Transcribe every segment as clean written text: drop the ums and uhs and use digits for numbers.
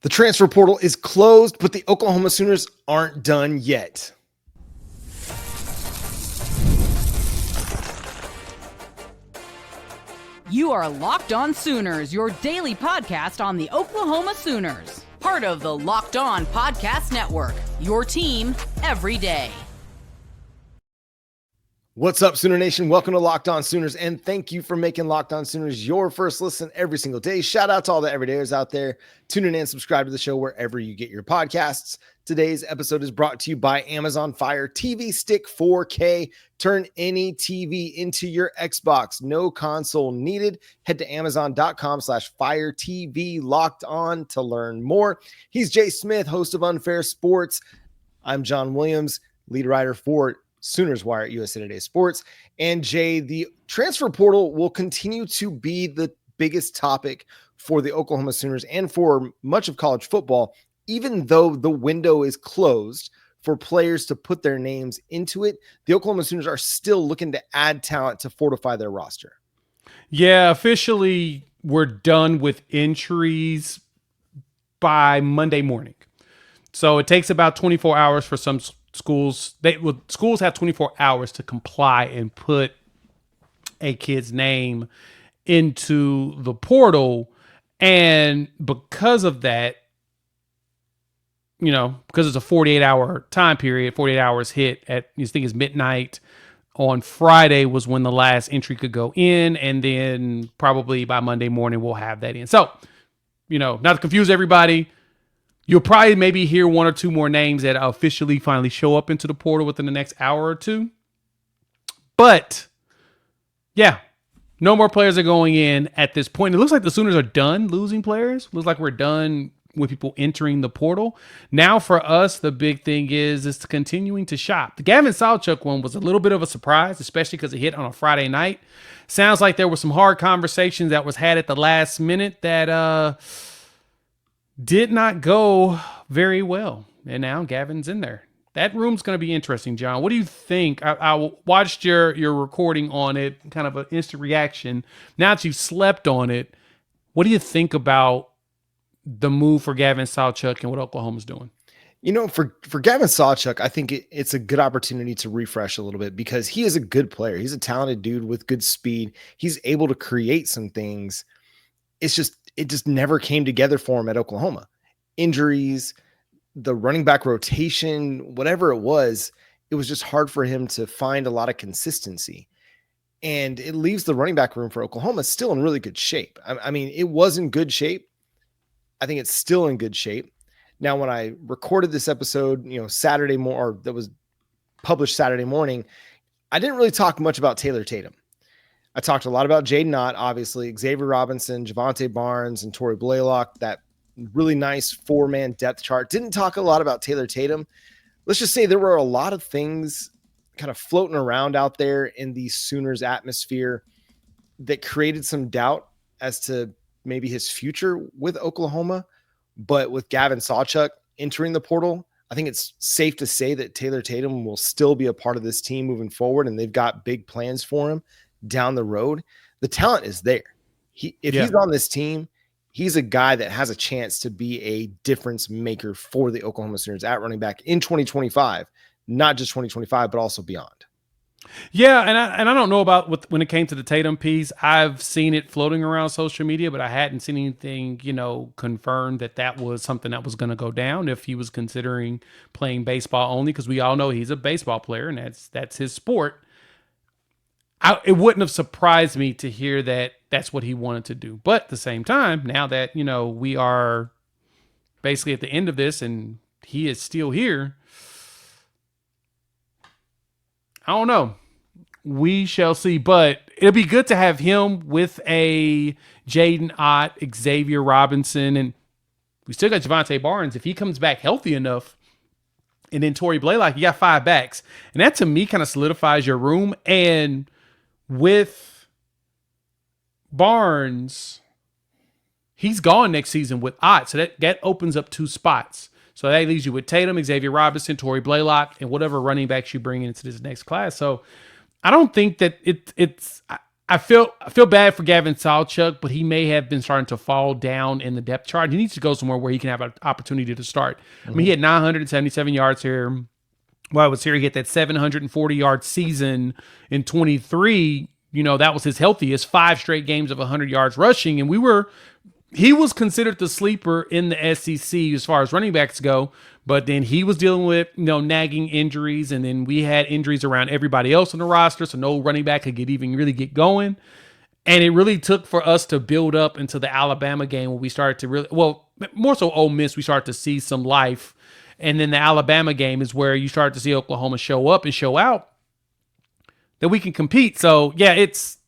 The transfer portal is closed, but the Oklahoma Sooners aren't done yet. You are Locked On Sooners, your daily podcast on the Oklahoma Sooners. Part of the Locked On Podcast Network, your team every day. What's up, Sooner Nation? Welcome to Locked On Sooners, and thank you for making Locked On Sooners your first listen every single day. Shout out to all the everydayers out there. Tune in and subscribe to the show wherever you get your podcasts. Today's episode is brought to you by Amazon Fire TV Stick 4K. Turn any TV into your Xbox. No console needed. Head to amazon.com/Fire TV Locked On to learn more. He's Jay Smith, host of Unfair Sports. I'm John Williams, lead writer for Sooners Wire at USA Today Sports. And Jay, the transfer portal will continue to be the biggest topic for the Oklahoma Sooners and for much of college football, even though the window is closed for players to put their names into it. The Oklahoma Sooners are still looking to add talent to fortify their roster. Yeah, officially we're done with entries by Monday morning. So it takes about 24 hours for some schools. Schools have 24 hours to comply and put a kid's name into the portal. And because of that, because it's a 48-hour time period, 48 hours hit at, I think it's midnight on Friday was when the last entry could go in. And then probably by Monday morning, we'll have that in. So, not to confuse everybody, you'll probably maybe hear one or two more names that officially finally show up into the portal within the next hour or two. But yeah, no more players are going in at this point. It looks like the Sooners are done losing players. Looks like we're done with people entering the portal. Now for us, the big thing is continuing to shop. The Gavin Sawchuk one was a little bit of a surprise, especially because it hit on a Friday night. Sounds like there were some hard conversations that was had at the last minute that did not go very well. And now Gavin's in there. That room's going to be interesting, John. What do you think? I watched your recording on it, kind of an instant reaction. Now that you've slept on it, what do you think about the move for Gavin Sawchuk and what Oklahoma's doing? For Gavin Sawchuk, I think it's a good opportunity to refresh a little bit because he is a good player. He's a talented dude with good speed. He's able to create some things. It just never came together for him at Oklahoma. Injuries, the running back rotation, whatever it was just hard for him to find a lot of consistency. And it leaves the running back room for Oklahoma still in really good shape. I mean, it was in good shape. I think it's still in good shape. Now, when I recorded this episode, Saturday morning, or that was published Saturday morning, I didn't really talk much about Taylor Tatum. I talked a lot about Jaydn Ott, obviously, Xavier Robinson, Javonte Barnes, and Torrey Blaylock, that really nice four-man depth chart. Didn't talk a lot about Taylor Tatum. Let's just say there were a lot of things kind of floating around out there in the Sooners atmosphere that created some doubt as to maybe his future with Oklahoma. But with Gavin Sawchuk entering the portal, I think it's safe to say that Taylor Tatum will still be a part of this team moving forward, and they've got big plans for him down the road. The talent is there. If he's on this team, he's a guy that has a chance to be a difference maker for the Oklahoma Sooners at running back in 2025, not just 2025, but also beyond. Yeah, and I don't know about when it came to the Tatum piece. I've seen it floating around social media, but I hadn't seen anything, confirmed that was something that was going to go down if he was considering playing baseball only, because we all know he's a baseball player and that's his sport. It wouldn't have surprised me to hear that that's what he wanted to do. But at the same time, now that, we are basically at the end of this and he is still here, I don't know. We shall see. But it'll be good to have him with a Jaydn Ott, Xavier Robinson, and we still got Javonte Barnes. If he comes back healthy enough, and then Torrey Blaylock, you got 5 backs. And that, to me, kind of solidifies your room. And with Barnes, he's gone next season with Ott. So that opens up 2 spots. So that leaves you with Tatum, Xavier Robinson, Torrey Blaylock, and whatever running backs you bring into this next class. So I don't think that I feel bad for Gavin Sawchuk, but he may have been starting to fall down in the depth chart. He needs to go somewhere where he can have an opportunity to start. I mean, he had 977 yards here. While I was here, he had that 740-yard season in 23. That was his healthiest, 5 straight games of 100 yards rushing. And he was considered the sleeper in the SEC as far as running backs go. But then he was dealing with, nagging injuries. And then we had injuries around everybody else on the roster. So no running back could really get going. And it really took for us to build up into the Alabama game when we started to more so Ole Miss, we started to see some life. And then the Alabama game is where you start to see Oklahoma show up and show out that we can compete. So yeah, it's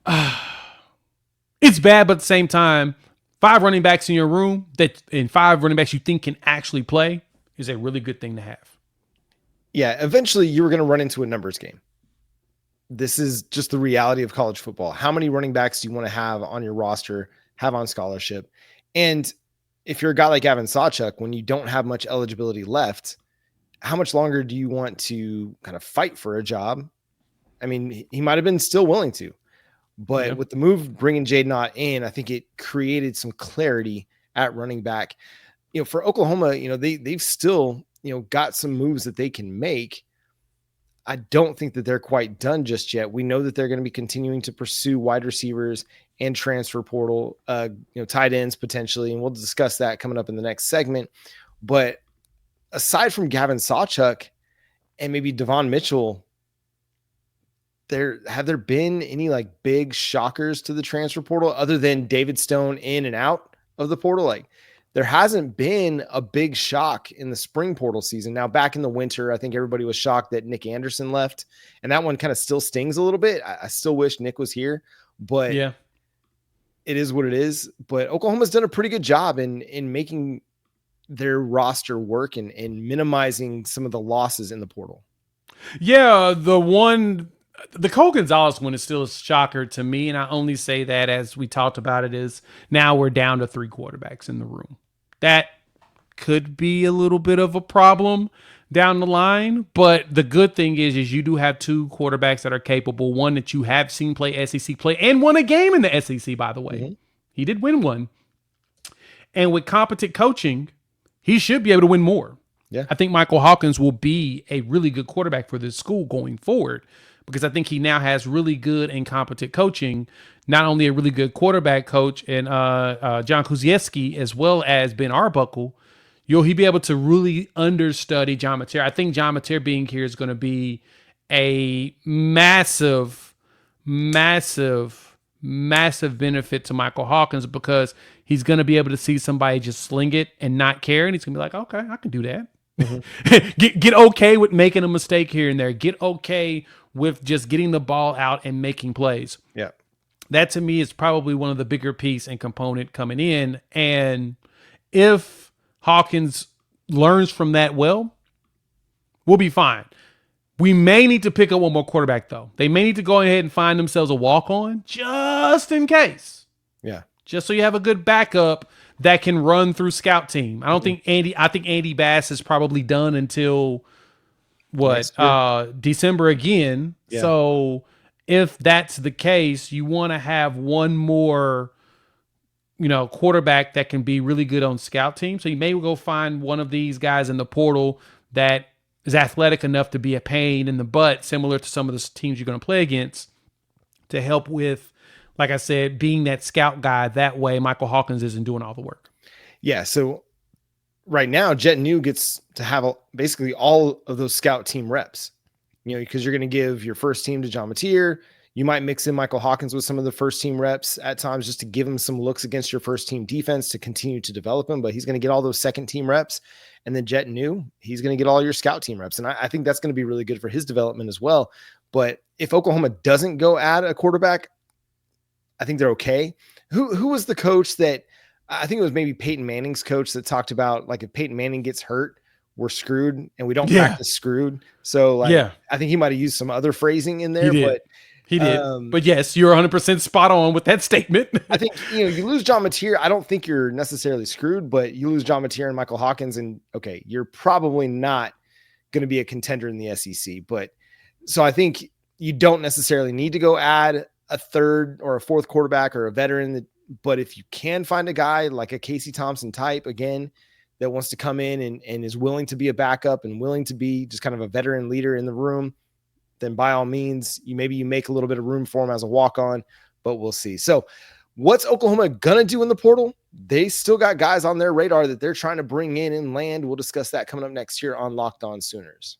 bad, but at the same time, 5 running backs in your room and 5 running backs you think can actually play is a really good thing to have. Yeah, eventually you were going to run into a numbers game. This is just the reality of college football. How many running backs do you want to have on your roster, have on scholarship? And if you're a guy like Gavin Sawchuk, when you don't have much eligibility left, how much longer do you want to kind of fight for a job? I mean, he might have been still willing to, but with the move bringing Jaydn Ott in, I think it created some clarity at running back. For Oklahoma, they've still, got some moves that they can make. I don't think that they're quite done just yet. We know that they're going to be continuing to pursue wide receivers and transfer portal, tight ends potentially, and we'll discuss that coming up in the next segment. But aside from Gavin Sawchuk and maybe Devon Mitchell, have there been any like big shockers to the transfer portal other than David Stone in and out of the portal? Like, there hasn't been a big shock in the spring portal season. Now, back in the winter, I think everybody was shocked that Nick Anderson left, and that one kind of still stings a little bit. I still wish Nick was here, but yeah, it is what it is. But Oklahoma's done a pretty good job in making their roster work and minimizing some of the losses in the portal. Yeah, the Cole Gonzalez one is still a shocker to me, and I only say that as we talked about it is now we're down to 3 quarterbacks in the room. That could be a little bit of a problem down the line, but the good thing is you do have 2 quarterbacks that are capable, one that you have seen play SEC play and won a game in the SEC, by the way. Mm-hmm. He did win one. And with competent coaching, he should be able to win more. Yeah. I think Michael Hawkins will be a really good quarterback for this school going forward, because I think he now has really good and competent coaching, not only a really good quarterback coach and John Kuzieski as well as Ben Arbuckle. He'll be able to really understudy John Mateer. I think John Mateer being here is going to be a massive, massive, massive benefit to Michael Hawkins, because he's going to be able to see somebody just sling it and not care, and he's going to be like, okay, I can do that. Mm-hmm. get okay with making a mistake here and there. Get okay with just getting the ball out and making plays. Yeah. That to me is probably one of the bigger piece and component coming in. And if Hawkins learns from that well, we'll be fine. We may need to pick up one more quarterback, though. They may need to go ahead and find themselves a walk-on just in case. Yeah. Just so you have a good backup that can run through scout team. I think Andy Bass is probably done until December again. Yeah. So if that's the case, you want to have one more, quarterback that can be really good on scout team. So you may go find one of these guys in the portal that is athletic enough to be a pain in the butt, similar to some of the teams you're going to play against, to help with, like I said, being that scout guy. That way Michael Hawkins isn't doing all the work. Yeah. So right now, Jaydn gets to have basically all of those scout team reps, because you're going to give your first team to John Mateer. You might mix in Michael Hawkins with some of the first team reps at times just to give him some looks against your first team defense to continue to develop him. But he's going to get all those second team reps. And then Jaydn, he's going to get all your scout team reps. And I think that's going to be really good for his development as well. But if Oklahoma doesn't go add a quarterback, I think they're okay. Who was the coach that, I think it was maybe Peyton Manning's coach, that talked about, like, if Peyton Manning gets hurt, we're screwed, and we don't practice screwed. So I think he might've used some other phrasing in there, but he did. But yes, you're 100% spot on with that statement. I think, you lose John Mateer. I don't think you're necessarily screwed, but you lose John Mateer and Michael Hawkins, and okay, you're probably not going to be a contender in the SEC. But so I think, you don't necessarily need to go add a third or a fourth quarterback or a veteran. But if you can find a guy like a Casey Thompson type, again, that wants to come in and is willing to be a backup and willing to be just kind of a veteran leader in the room, then by all means, you make a little bit of room for him as a walk-on, but we'll see. So what's Oklahoma going to do in the portal? They still got guys on their radar that they're trying to bring in and land. We'll discuss that coming up next year on Locked On Sooners.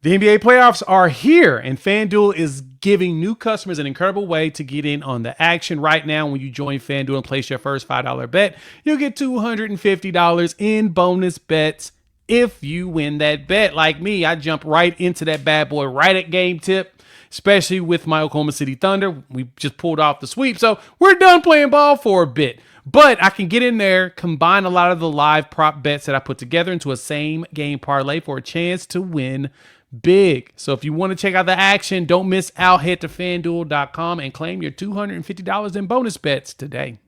The NBA playoffs are here, and FanDuel is giving new customers an incredible way to get in on the action right now. When you join FanDuel and place your first $5 bet, you'll get $250 in bonus bets if you win that bet. Like me, I jumped right into that bad boy right at game tip, especially with my Oklahoma City Thunder. We just pulled off the sweep, so we're done playing ball for a bit. But I can get in there, combine a lot of the live prop bets that I put together into a same game parlay for a chance to win big. So if you want to check out the action, don't miss out. Head to FanDuel.com and claim your $250 in bonus bets today.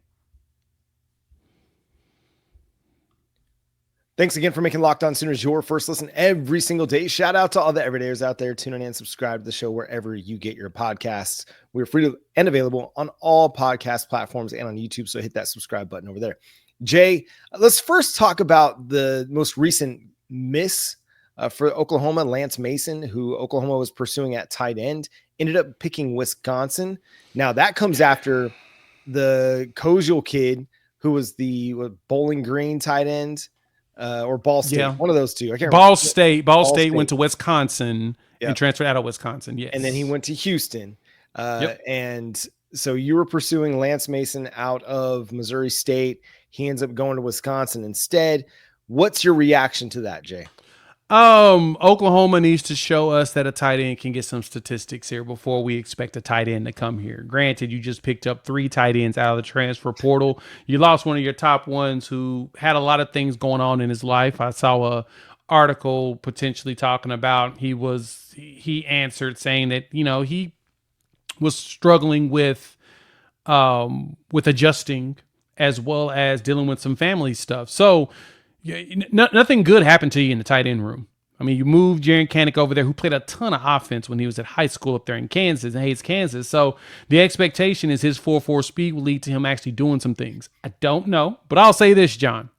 Thanks again for making Locked On Sooners your first listen every single day. Shout out to all the everydayers out there tuning in and subscribe to the show wherever you get your podcasts. We're free and available on all podcast platforms and on YouTube, so hit that subscribe button over there. Jay, let's first talk about the most recent miss for Oklahoma. Lance Mason, who Oklahoma was pursuing at tight end, ended up picking Wisconsin. Now that comes after the Koziel kid, who was the Bowling Green tight end, or Ball State, one of those two. I can't remember. Ball State went to Wisconsin and transferred out of Wisconsin. Yes. And then he went to Houston. And so you were pursuing Lance Mason out of Missouri State. He ends up going to Wisconsin instead. What's your reaction to that, Jay? Oklahoma needs to show us that a tight end can get some statistics here before we expect a tight end to come here. Granted, you just picked up 3 tight ends out of the transfer portal. You lost one of your top ones who had a lot of things going on in his life. I saw a article potentially talking about he answered saying that, he was struggling with adjusting as well as dealing with some family stuff. So nothing good happened to you in the tight end room. I mean, you moved Jaydn Ott over there, who played a ton of offense when he was at high school up there in Kansas, and Hayes, Kansas. So the expectation is his 4.4 speed will lead to him actually doing some things. I don't know, but I'll say this, John.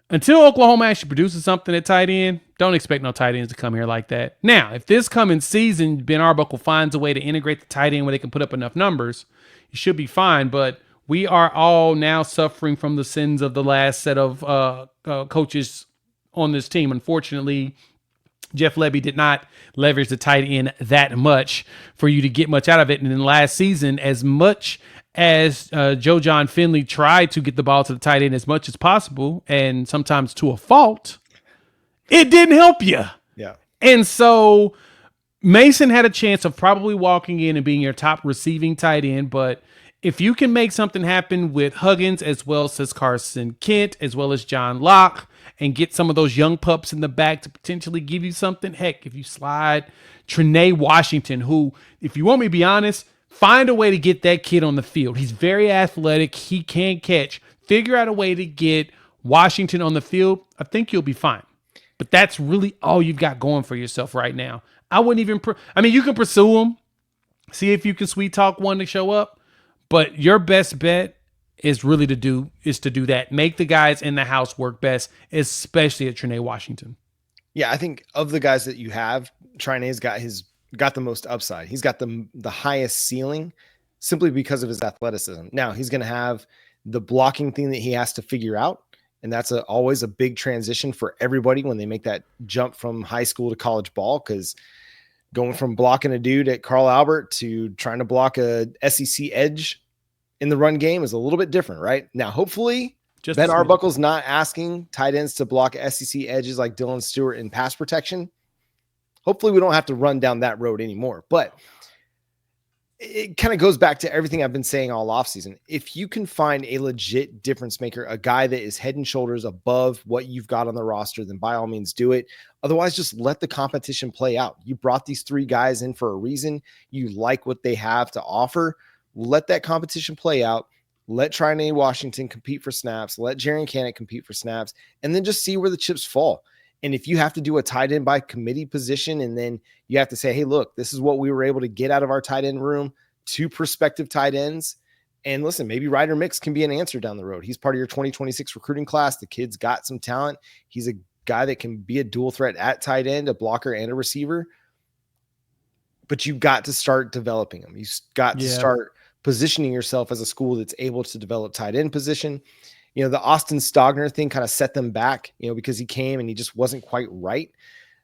Until Oklahoma actually produces something at tight end, don't expect no tight ends to come here like that. Now, if this coming season, Ben Arbuckle finds a way to integrate the tight end where they can put up enough numbers, you should be fine, but we are all now suffering from the sins of the last set of coaches on this team. Unfortunately, Jeff Lebby did not leverage the tight end that much for you to get much out of it. And then last season, as much as Jon Finley tried to get the ball to the tight end as much as possible, and sometimes to a fault, it didn't help you. Yeah. And so Mason had a chance of probably walking in and being your top receiving tight end, but if you can make something happen with Huggins as well as Carson Kent, as well as John Locke, and get some of those young pups in the back to potentially give you something, heck, if you slide Trinae Washington, who, if you want me to be honest, find a way to get that kid on the field. He's very athletic. He can catch. Figure out a way to get Washington on the field. I think you'll be fine. But that's really all you've got going for yourself right now. I wouldn't even you can pursue him. See if you can sweet talk one to show up. But your best bet is really to do that. Make the guys in the house work best, especially at Trinae Washington. Yeah, I think of the guys that you have, Trinae's got the most upside. He's got the highest ceiling simply because of his athleticism. Now, he's going to have the blocking thing that he has to figure out, and that's always a big transition for everybody when they make that jump from high school to college ball, because going from blocking a dude at Carl Albert to trying to block a SEC edge in the run game is a little bit different, right? Now, hopefully, Ben Arbuckle's not asking tight ends to block SEC edges like Dylan Stewart in pass protection. Hopefully, we don't have to run down that road anymore. But it kind of goes back to everything I've been saying all offseason. If you can find a legit difference maker, a guy that is head and shoulders above what you've got on the roster, then by all means do it. Otherwise, just let the competition play out. You brought these 3 guys in for a reason. You like what they have to offer. Let that competition play out. Let Trinae Washington compete for snaps. Let Jaydn Ott compete for snaps. And then just see where the chips fall. And if you have to do a tight end by committee position, and then you have to say, hey, look, this is what we were able to get out of our tight end room, 2 prospective tight ends. And listen, maybe Ryder Mix can be an answer down the road. He's part of your 2026 recruiting class. The kid's got some talent. He's a guy that can be a dual threat at tight end, a blocker and a receiver. But you've got to start developing them. You've got to start positioning yourself as a school that's able to develop tight end position. You know, the Austin Stogner thing kind of set them back, you know, because he came and he just wasn't quite right.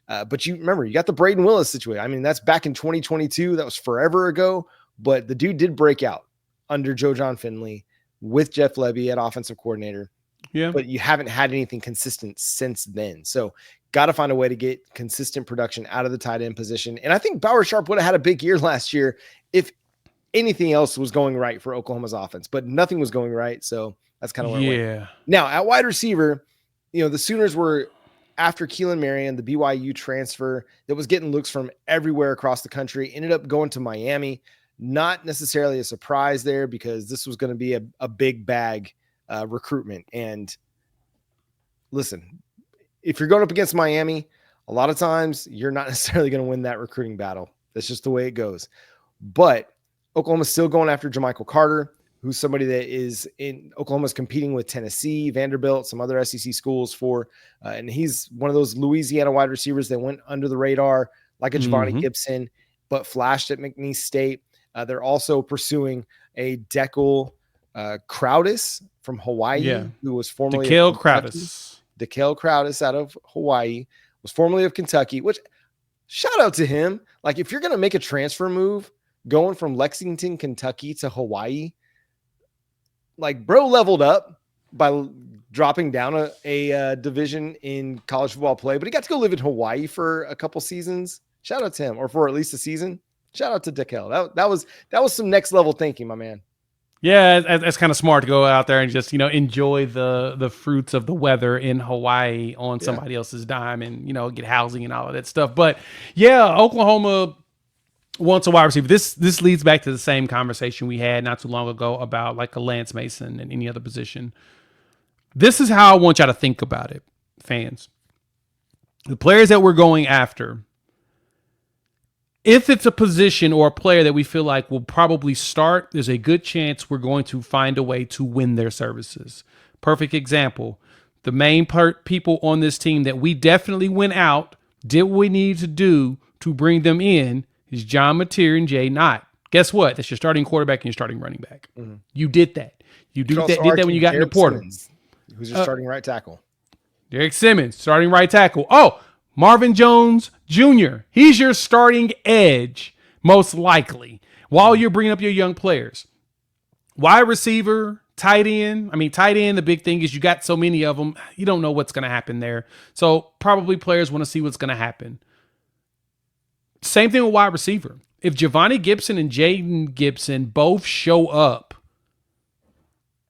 But you remember, you got the Braden Willis situation. I mean, that's back in 2022. That was forever ago. But the dude did break out under Jon Finley with Jeff Levy at offensive coordinator. Yeah. But you haven't had anything consistent since then. So got to find a way to get consistent production out of the tight end position. And I think Bauer Sharp would have had a big year last year if anything else was going right for Oklahoma's offense, but nothing was going right. So that's kind of where it went. Now at wide receiver, you know, the Sooners were after Keelan Marion, the BYU transfer that was getting looks from everywhere across the country, ended up going to Miami. Not necessarily a surprise there because this was going to be a big bag recruitment. And listen, if you're going up against Miami, a lot of times you're not necessarily going to win that recruiting battle. That's just the way it goes. But Oklahoma's still going after Jermichael Carter, who's somebody that is in Oklahoma's competing with Tennessee, Vanderbilt, some other SEC schools for, and he's one of those Louisiana wide receivers that went under the radar like a Giovanni Gibson, but flashed at McNeese State. They're also pursuing a Dekel Crowdis from Hawaii, who was formerly Dekel Crowdis out of Hawaii, was formerly of Kentucky, which shout out to him. Like, if you're going to make a transfer move going from Lexington, Kentucky to Hawaii, like, bro leveled up by dropping down a division in college football play, but he got to go live in Hawaii for a couple seasons. Shout out to him, or for at least a season. Shout out to Dekel. That was some next level thinking, my man. Yeah, that's kind of smart to go out there and just, you know, enjoy the fruits of the weather in Hawaii on somebody else's dime and, you know, get housing and all of that stuff. But yeah, Oklahoma wants a wide receiver. This leads back to the same conversation we had not too long ago about like a Lance Mason and any other position. This is how I want y'all to think about it, fans. The players that we're going after, if it's a position or a player that we feel like will probably start, there's a good chance we're going to find a way to win their services. Perfect example. The main people on this team that we definitely went out, did what we needed to do to bring them in, is John Mateer and Jaydn Ott. Guess what? That's your starting quarterback and your starting running back. Mm-hmm. You did that. You did that when you got into Porter. Who's your starting right tackle? Derek Simmons, starting right tackle. Oh, Marvin Jones Jr., he's your starting edge, most likely, while you're bringing up your young players. Wide receiver, tight end. Tight end, the big thing is you got so many of them, you don't know what's going to happen there. So probably players want to see what's going to happen. Same thing with wide receiver. If Giovanni Gibson and Jaden Gibson both show up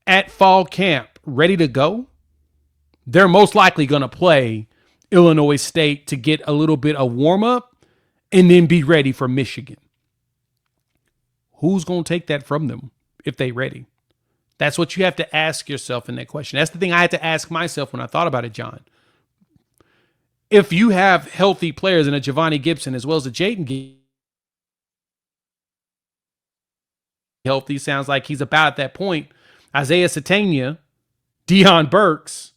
at fall camp ready to go, they're most likely going to play Illinois State to get a little bit of warm up and then be ready for Michigan. Who's going to take that from them if they ready? That's what you have to ask yourself in that question. That's the thing I had to ask myself when I thought about it, John. If you have healthy players in a Giovanni Gibson as well as a Jaydn healthy, sounds like he's about at that point. Isaiah Satania, Deion Burks,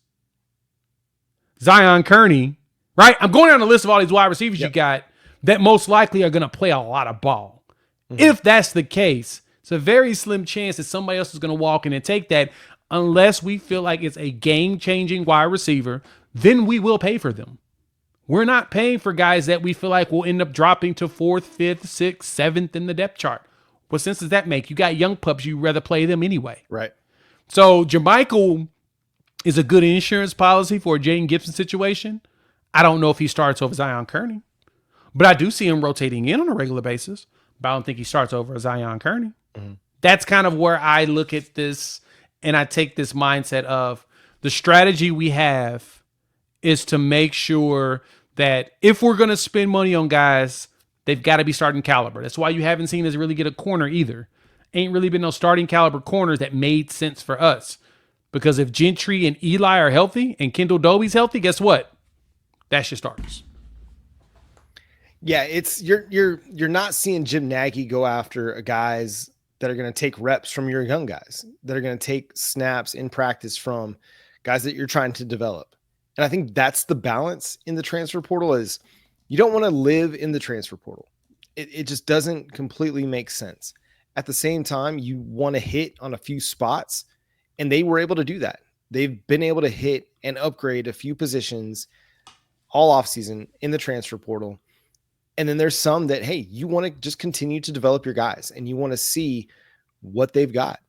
Zion Kearney, right? I'm going down the list of all these wide receivers you got that most likely are going to play a lot of ball. Mm-hmm. If that's the case, it's a very slim chance that somebody else is going to walk in and take that unless we feel like it's a game-changing wide receiver, then we will pay for them. We're not paying for guys that we feel like will end up dropping to 4th, 5th, 6th, 7th in the depth chart. What sense does that make? You got young pups, you'd rather play them anyway. Right. So Jermichael is a good insurance policy for a Jaydn Gibson situation. I don't know if he starts over Zion Kearney, but I do see him rotating in on a regular basis, but I don't think he starts over Zion Kearney. Mm-hmm. That's kind of where I look at this, and I take this mindset of the strategy we have is to make sure that if we're going to spend money on guys, they've got to be starting caliber. That's why you haven't seen us really get a corner either. Ain't really been no starting caliber corners that made sense for us. Because if Gentry and Eli are healthy and Kendall Dobie's healthy, guess what? That's your starters. Yeah, it's you're not seeing Jim Nagy go after guys that are going to take reps from your young guys, that are going to take snaps in practice from guys that you're trying to develop. And I think that's the balance in the transfer portal is you don't want to live in the transfer portal. It just doesn't completely make sense. At the same time, you want to hit on a few spots, and they were able to do that. They've been able to hit and upgrade a few positions all offseason in the transfer portal. And then there's some that, hey, you want to just continue to develop your guys and you want to see what they've got.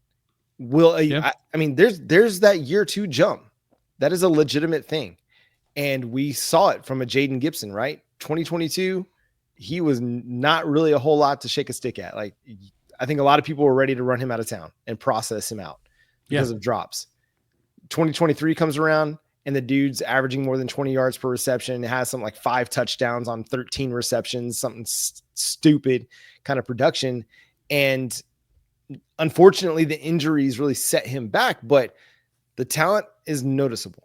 I mean, there's that year 2 jump. That is a legitimate thing. And we saw it from a Jaden Gibson, right? 2022, he was not really a whole lot to shake a stick at. Like, I think a lot of people were ready to run him out of town and process him out because of drops. 2023 comes around, and the dude's averaging more than 20 yards per reception. It has some like 5 touchdowns on 13 receptions, something stupid kind of production. And unfortunately, the injuries really set him back, but the talent is noticeable.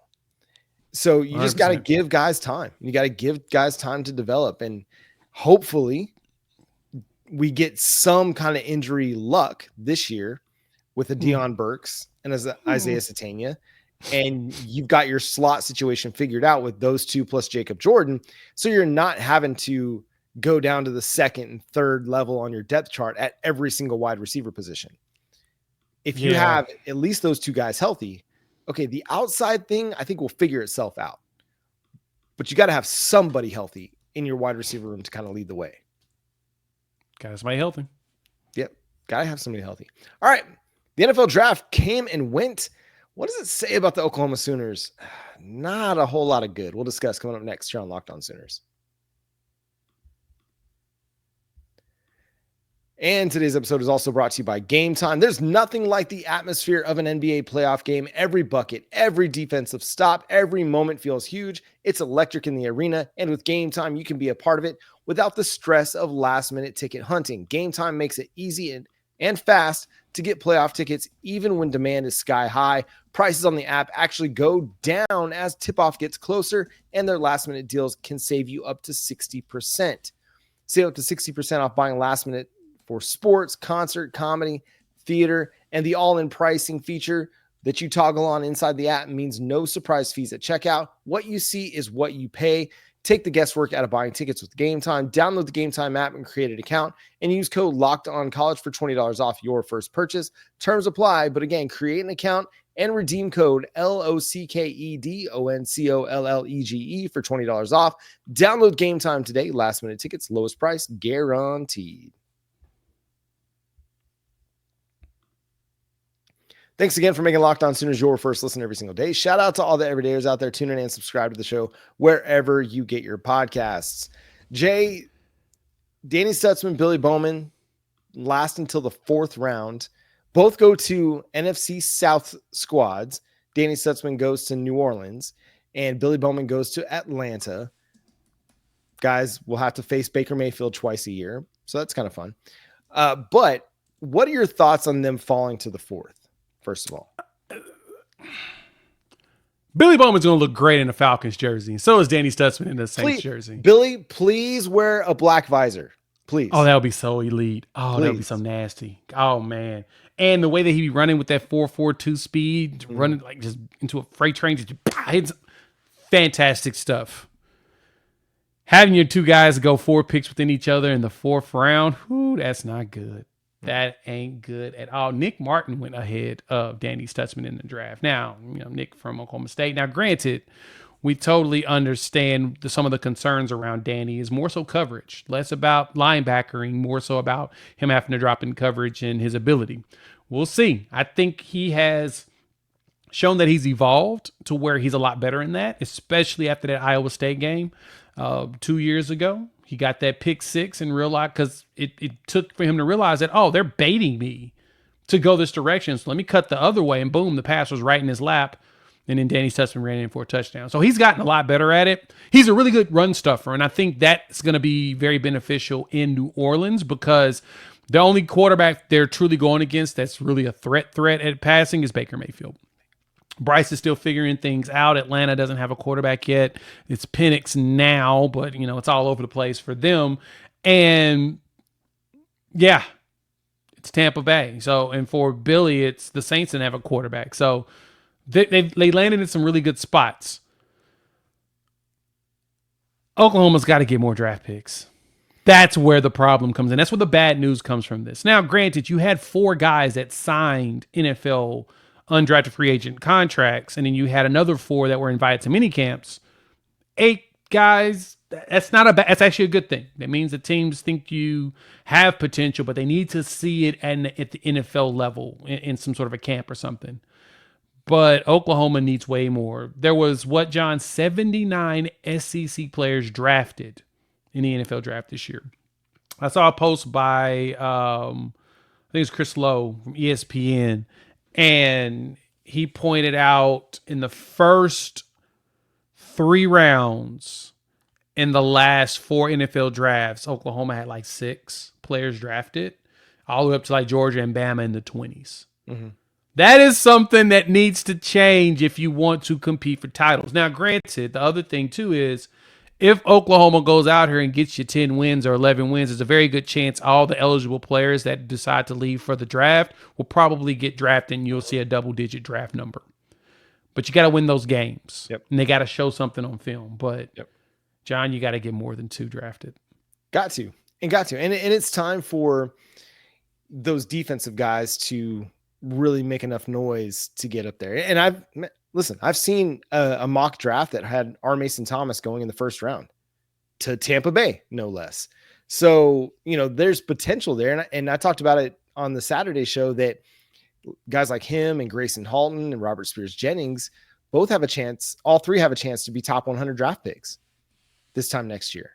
So you just got to give guys time. You got to give guys time to develop. And hopefully we get some kind of injury luck this year with a Deion Burks and as Isaiah Satania. And you've got your slot situation figured out with those 2 plus Jacob Jordan. So you're not having to go down to the 2nd and 3rd level on your depth chart at every single wide receiver position. If you have at least those 2 guys healthy, okay, the outside thing I think will figure itself out. But you got to have somebody healthy in your wide receiver room to kind of lead the way. Got to have somebody healthy. Yep, got to have somebody healthy. All right, the NFL draft came and went. What does it say about the Oklahoma Sooners? Not a whole lot of good. We'll discuss coming up next here on Locked On Sooners. And today's episode is also brought to you by Game Time. There's nothing like the atmosphere of an NBA playoff game. Every bucket, every defensive stop, every moment feels huge. It's electric in the arena. And with Game Time, you can be a part of it without the stress of last-minute ticket hunting. Game Time makes it easy and fast to get playoff tickets, even when demand is sky high. Prices on the app actually go down as tip-off gets closer, and their last-minute deals can save you up to 60%. Save up to 60% off buying last-minute for sports, concert, comedy, theater, and the all-in pricing feature that you toggle on inside the app means no surprise fees at checkout. What you see is what you pay. Take the guesswork out of buying tickets with Game Time. Download the Game Time app and create an account and use code LOCKEDONCollege for $20 off your first purchase. Terms apply, but again, create an account and redeem code LOCKEDONCOLLEGE for $20 off. Download Game Time today. Last minute tickets, lowest price guaranteed. Thanks again for making Locked On Sooners your first listen every single day. Shout out to all the everydayers out there tuning in and subscribe to the show wherever you get your podcasts. Jay, Danny Stutsman, Billy Bowman last until the 4th round. Both go to NFC South squads. Danny Stutsman goes to New Orleans and Billy Bowman goes to Atlanta. Guys will have to face Baker Mayfield twice a year, so that's kind of fun. But what are your thoughts on them falling to the 4th? First of all, Billy Bowman's going to look great in a Falcons jersey. And so is Danny Stutsman in the Saints jersey. Billy, please wear a black visor. Please. Oh, that would be so elite. Oh, please. That would be so nasty. Oh, man. And the way that he be running with that 4.42 speed, running like just into a freight train, it's fantastic stuff. Having your 2 guys go 4 picks within each other in the 4th round, whoo, that's not good. That ain't good at all. Nick Martin went ahead of Danny Stutsman in the draft. Now, Nick from Oklahoma State. Now, granted, we totally understand some of the concerns around Danny is more so coverage, less about linebackering, more so about him having to drop in coverage and his ability. We'll see. I think he has shown that he's evolved to where he's a lot better in that, especially after that Iowa State game 2 years ago. He got that pick 6 and realized, because it took for him to realize that, oh, they're baiting me to go this direction. So let me cut the other way. And boom, the pass was right in his lap. And then Danny Stutsman ran in for a touchdown. So he's gotten a lot better at it. He's a really good run stuffer. And I think that's going to be very beneficial in New Orleans because the only quarterback they're truly going against that's really a threat at passing is Baker Mayfield. Bryce is still figuring things out. Atlanta doesn't have a quarterback yet. It's Penix now, but it's all over the place for them. And yeah, it's Tampa Bay. So, and for Billy, it's the Saints that have a quarterback. So they landed in some really good spots. Oklahoma's got to get more draft picks. That's where the problem comes in. That's where the bad news comes from this. Now, granted, you had 4 guys that signed NFL undrafted free agent contracts, and then you had another 4 that were invited to mini camps. 8 guys, that's actually a good thing. That means the teams think you have potential, but they need to see it at the NFL level in some sort of a camp or something. But Oklahoma needs way more. There was, John, 79 SEC players drafted in the NFL draft this year. I saw a post by, I think it's Chris Lowe from ESPN, and he pointed out in the first 3 rounds in the last 4 NFL drafts, Oklahoma had like 6 players drafted, all the way up to like Georgia and Bama in the 20s. Mm-hmm. That is something that needs to change if you want to compete for titles. Now, granted, the other thing too is if Oklahoma goes out here and gets you 10 wins or 11 wins, there's a very good chance all the eligible players that decide to leave for the draft will probably get drafted and you'll see a double-digit draft number. But you got to win those games. Yep. And they got to show something on film. But, John, you got to get more than 2 drafted. Got to. And it's time for those defensive guys to really make enough noise to get up there. And I've seen a mock draft that had R. Mason Thomas going in the first round to Tampa Bay, no less. So, there's potential there. And I talked about it on the Saturday show that guys like him and Grayson Halton and Robert Spears-Jennings both have a chance. All 3 have a chance to be top 100 draft picks this time next year.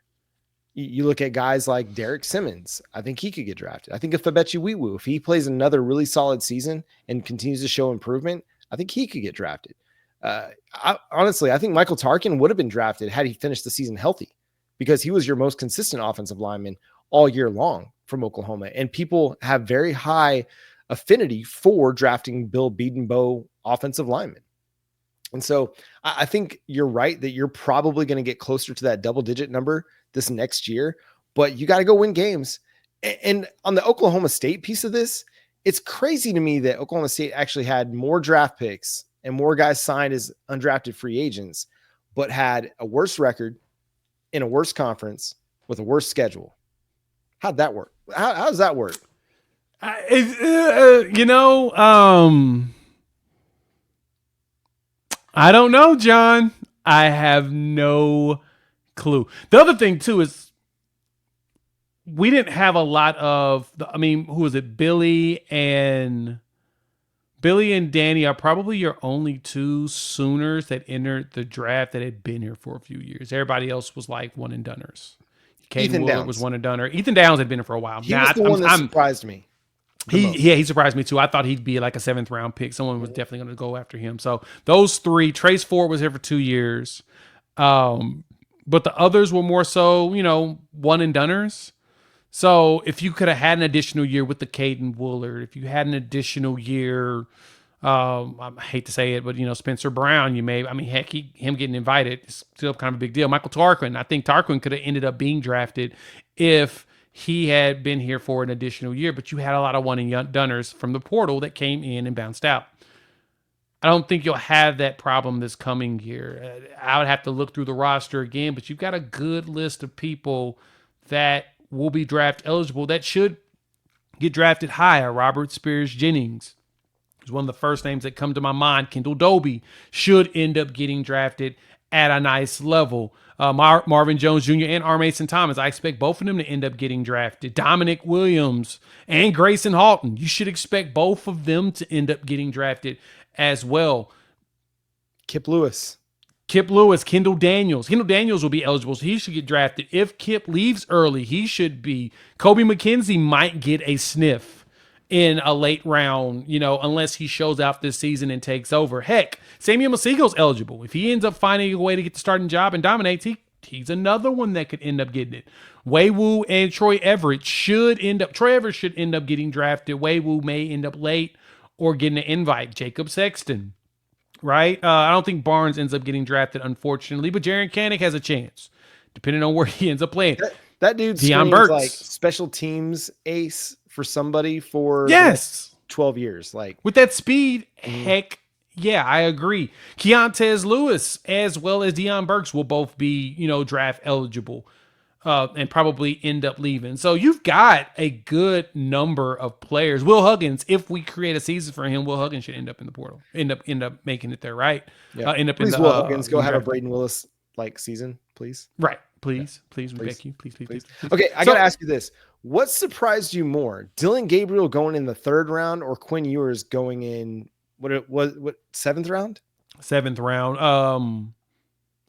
You look at guys like Derek Simmons. I think he could get drafted. I think if Febechi Wiwu, if he plays another really solid season and continues to show improvement, I think he could get drafted. Honestly, I think Michael Tarkin would have been drafted had he finished the season healthy because he was your most consistent offensive lineman all year long from Oklahoma. And people have very high affinity for drafting Bill Bedenbaugh offensive linemen. And so I think you're right that you're probably going to get closer to that double-digit number this next year, but you got to go win games. And on the Oklahoma State piece of this, it's crazy to me that Oklahoma State actually had more draft picks and more guys signed as undrafted free agents, but had a worse record in a worse conference with a worse schedule. How'd that work? How does that work? I don't know, John. I have no clue. The other thing too is we didn't have a lot of who was it? Billy and Danny are probably your only 2 Sooners that entered the draft that had been here for a few years. Everybody else was like one and doneers. Caden Willard was one and doneer. Ethan Downs had been here for a while. He was the one that surprised me. He surprised me too. I thought he'd be like a 7th round pick. Someone was definitely going to go after him. So those 3, Trace Ford was here for 2 years. But the others were more so, one and doneers. So if you could have had an additional year with the Caden Woolard, if you had an additional year, I hate to say it, but Spencer Brown, heck, him getting invited is still kind of a big deal. Michael Tarquin, I think Tarquin could have ended up being drafted if he had been here for an additional year, but you had a lot of one and doneers from the portal that came in and bounced out. I don't think you'll have that problem this coming year. I would have to look through the roster again, but you've got a good list of people that will be draft eligible that should get drafted higher. Robert Spears-Jennings is one of the first names that come to my mind. Kendall Doby should end up getting drafted at a nice level. Marvin Jones Jr. and R. Mason Thomas, I expect both of them to end up getting drafted. Dominic Williams and Grayson Halton, you should expect both of them to end up getting drafted as well. Kip Lewis, Kendall Daniels. Kendall Daniels will be eligible, so he should get drafted. If Kip leaves early, he should be. Kobe McKenzie might get a sniff in a late round, unless he shows out this season and takes over. Heck, Samuel Masigo's eligible. If he ends up finding a way to get the starting job and dominates, he's another one that could end up getting it. Waywu and Troy Everett should end up getting drafted. Waywu may end up late or getting an invite. Jacob Sexton right? I don't think Barnes ends up getting drafted, unfortunately, but Jaren Kanak has a chance, depending on where he ends up playing. That dude Deion screams like Burks. special teams ace for somebody for the Yes. next 12 years. Like With that speed, heck yeah, I agree. Keontez Lewis as well as Deion Burks will both be, draft eligible and probably end up leaving. So you've got a good number of players. Will Huggins, if we create a season for him, Will Huggins should end up in the portal. End up making it there, right? yeah. End up Please, in the Will Huggins, go have a draft. Braden Willis like season, please. Right. Please, we beg you. Please. Okay, I got to ask you this. What surprised you more? Dylan Gabriel going in the 3rd round or Quinn Ewers going in what 7th round? 7th round.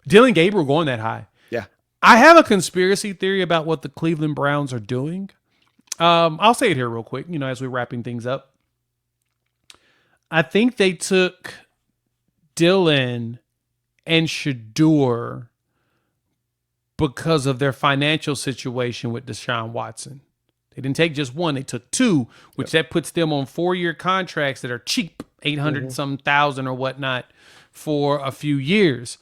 Dylan Gabriel going that high. Yeah. I have a conspiracy theory about what the Cleveland Browns are doing. I'll say it here real quick, as we're wrapping things up. I think they took Dylan and Shador because of their financial situation with Deshaun Watson. They didn't take just one, they took 2, which that puts them on 4-year contracts that are cheap, 800 some thousand or whatnot for a few years.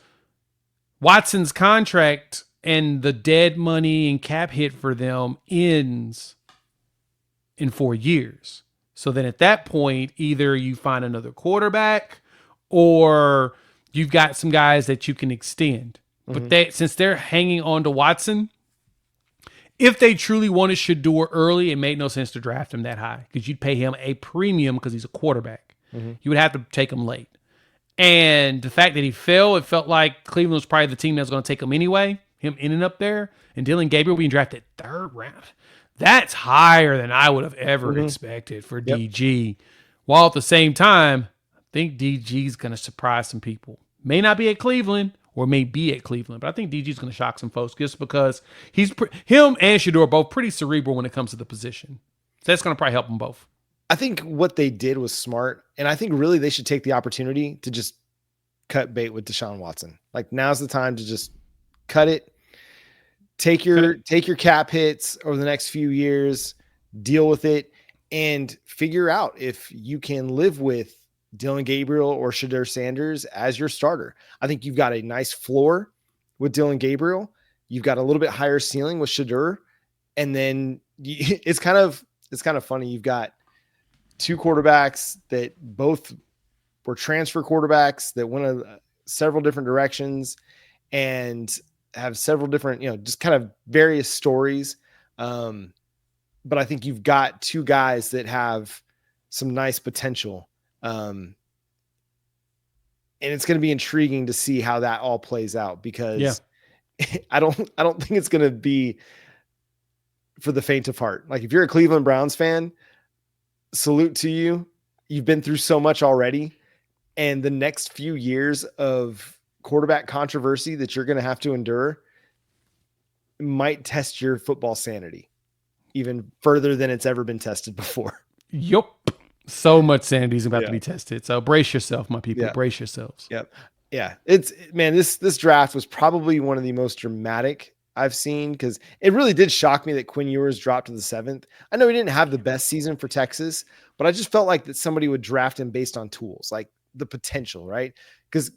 Watson's contract and the dead money and cap hit for them ends in 4 years. So then at that point, either you find another quarterback or you've got some guys that you can extend. But since they're hanging on to Watson, if they truly wanted Shador early, it made no sense to draft him that high because you'd pay him a premium because he's a quarterback. You would have to take him late. And the fact that he fell, it felt like Cleveland was probably the team that was going to take him anyway, him ending up there. And Dylan Gabriel being drafted 3rd round. That's higher than I would have ever expected for DG. While at the same time, I think DG's going to surprise some people. May not be at Cleveland, or may be at Cleveland, but I think DG's going to shock some folks just because him and Shador are both pretty cerebral when it comes to the position. So that's going to probably help them both. I think what they did was smart, and I think really they should take the opportunity to just cut bait with Deshaun Watson. Like now's the time to just cut it. Take your cap hits over the next few years, deal with it, and figure out if you can live with Dylan Gabriel or Shador Sanders as your starter. I think you've got a nice floor with Dylan Gabriel. You've got a little bit higher ceiling with Shador. And then it's kind of funny. You've got 2 quarterbacks that both were transfer quarterbacks that went several different directions and have several different, just kind of various stories. But I think you've got 2 guys that have some nice potential. And it's going to be intriguing to see how that all plays out because I don't think it's going to be for the faint of heart. Like if you're a Cleveland Browns fan, salute to you. You've been through so much already. And the next few years of quarterback controversy that you're going to have to endure might test your football sanity even further than it's ever been tested before. Yup. So much sanity is about to be tested. So brace yourself, my people. Brace yourselves. Yep. Yeah. This draft was probably one of the most dramatic I've seen because it really did shock me that Quinn Ewers dropped to the 7th. I know he didn't have the best season for Texas, but I just felt like that somebody would draft him based on tools, like the potential, right? Because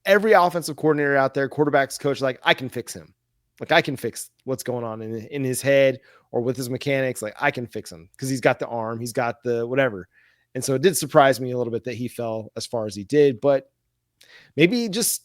every offensive coordinator out there, quarterbacks coach, like I can fix him. Like I can fix what's going on in his head or with his mechanics. Like I can fix him because he's got the arm, he's got the whatever. And so it did surprise me a little bit that he fell as far as he did, but maybe just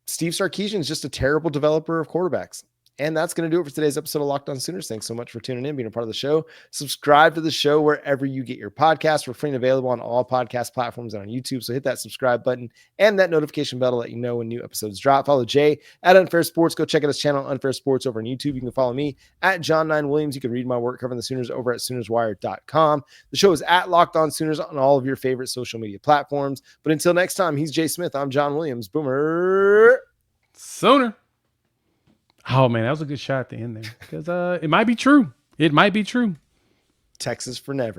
Steve Sarkisian is just a terrible developer of quarterbacks. And that's going to do it for today's episode of Locked On Sooners. Thanks so much for tuning in, being a part of the show. Subscribe to the show wherever you get your podcasts. We're free and available on all podcast platforms and on YouTube. So hit that subscribe button and that notification bell to let you know when new episodes drop. Follow Jay at Unfair Sports. Go check out his channel, Unfair Sports, over on YouTube. You can follow me at John9Williams. You can read my work covering the Sooners over at SoonersWire.com. The show is at Locked On Sooners on all of your favorite social media platforms. But until next time, he's Jay Smith. I'm John Williams. Boomer Sooner. Oh man, that was a good shot at the end there because it might be true. It might be true. Texas for never.